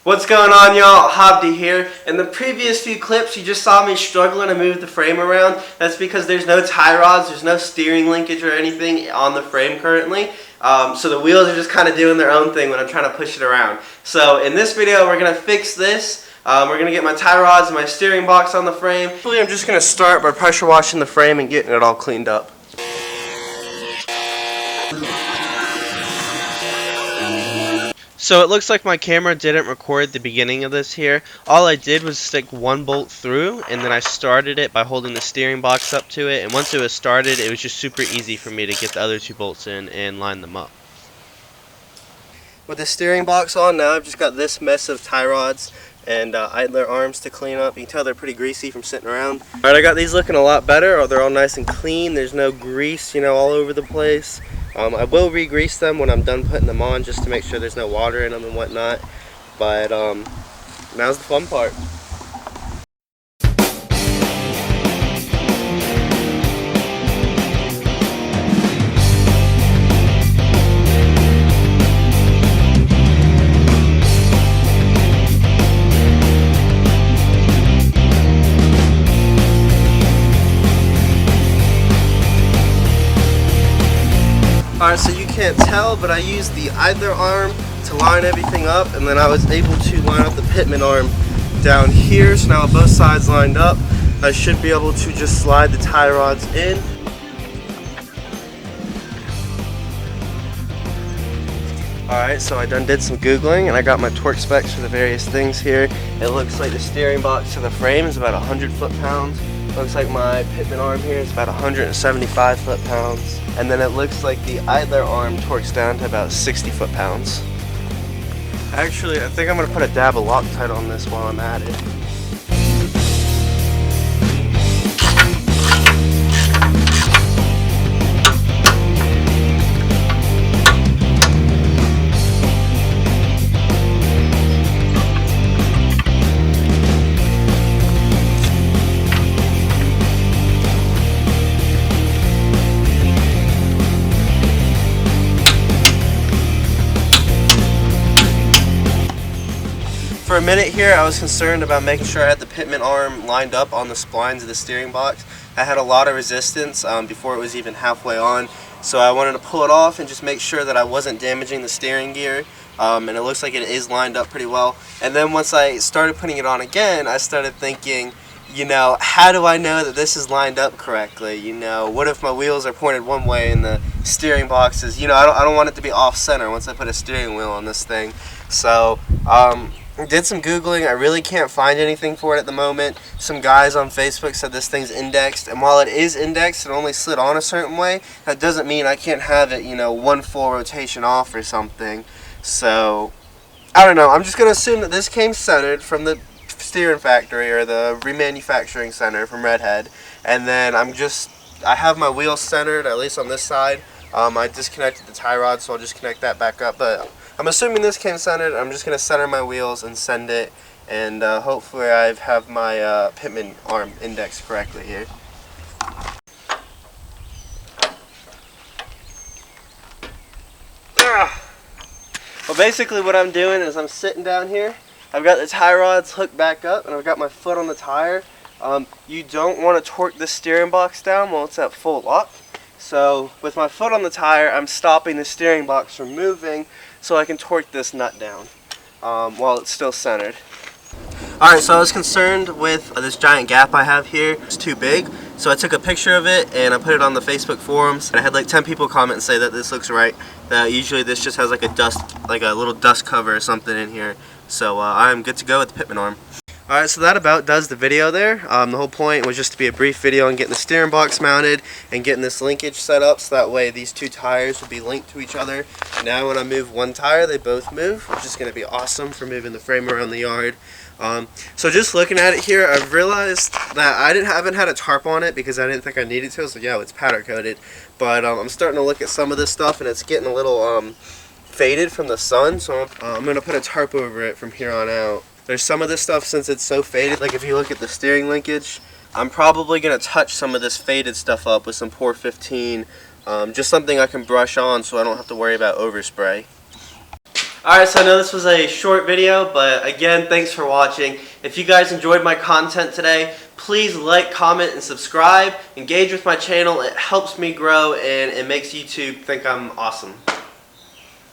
What's going on, y'all? Hobby here. In the previous few clips, you just saw me struggling to move the frame around. That's because there's no tie rods, there's no steering linkage or anything on the frame currently. So the wheels are just kind of doing their own thing when I'm trying to push it around. So in this video, we're going to fix this. We're going to get my tie rods and my steering box on the frame. Actually, I'm just going to start by pressure washing the frame and getting it all cleaned up. So it looks like my camera didn't record the beginning of this here. All I did was stick one bolt through, and then I started it by holding the steering box up to it, and once it was started, it was just super easy for me to get the other two bolts in and line them up. With the steering box on now, I've just got this mess of tie rods and idler arms to clean up. You can tell they're pretty greasy from sitting around. Alright, I got these looking a lot better. They're all nice and clean. There's no grease, all over the place. I will re-grease them when I'm done putting them on just to make sure there's no water in them and whatnot. But now's the fun part. Alright, so you can't tell, but I used the idler arm to line everything up, and then I was able to line up the Pitman arm down here. So now with both sides lined up, I should be able to just slide the tie rods in. Alright, so I done did some Googling, and I got my torque specs for the various things here. It looks like the steering box to the frame is about 100 foot-pounds. Looks like my Pitman arm here is about 175 foot-pounds. And then it looks like the idler arm torques down to about 60 foot-pounds. Actually, I think I'm going to put a dab of Loctite on this while I'm at it. For a minute here, I was concerned about making sure I had the Pitman arm lined up on the splines of the steering box. I had a lot of resistance before it was even halfway on, so I wanted to pull it off and just make sure that I wasn't damaging the steering gear. And it looks like it is lined up pretty well. And then once I started putting it on again, I started thinking, how do I know that this is lined up correctly? What if my wheels are pointed one way and the steering box is, I don't want it to be off center once I put a steering wheel on this thing. So, did some Googling. I really can't find anything for it at the moment. Some guys on Facebook said this thing's indexed, and while it is indexed and only slid on a certain way, that doesn't mean I can't have it, one full rotation off or something. So, I don't know. I'm just going to assume that this came centered from the steering factory or the remanufacturing center from Redhead, and then I have my wheels centered, at least on this side. I disconnected the tie rod, so I'll just connect that back up, but I'm assuming this came centered. I'm just going to center my wheels and send it, and hopefully I have my Pitman arm indexed correctly here. Well, basically what I'm doing is I'm sitting down here. I've got the tie rods hooked back up, and I've got my foot on the tire. You don't want to torque the steering box down while it's at full lock. So with my foot on the tire, I'm stopping the steering box from moving so I can torque this nut down while it's still centered. Alright, so I was concerned with this giant gap I have here. It's too big, so I took a picture of it and I put it on the Facebook forums. And I had like 10 people comment and say that this looks right. That usually this just has like a little dust cover or something in here. So I'm good to go with the Pitman arm. Alright, so that about does the video there. The whole point was just to be a brief video on getting the steering box mounted and getting this linkage set up so that way these two tires will be linked to each other. Now when I move one tire, they both move, which is going to be awesome for moving the frame around the yard. So just looking at it here, I've realized that I haven't had a tarp on it because I didn't think I needed to. So yeah, it's powder coated. But I'm starting to look at some of this stuff and it's getting a little faded from the sun. So I'm going to put a tarp over it from here on out. There's some of this stuff, since it's so faded, like if you look at the steering linkage, I'm probably going to touch some of this faded stuff up with some Pour 15, just something I can brush on so I don't have to worry about overspray. Alright, so I know this was a short video, but again, thanks for watching. If you guys enjoyed my content today, please like, comment, and subscribe. Engage with my channel. It helps me grow and it makes YouTube think I'm awesome.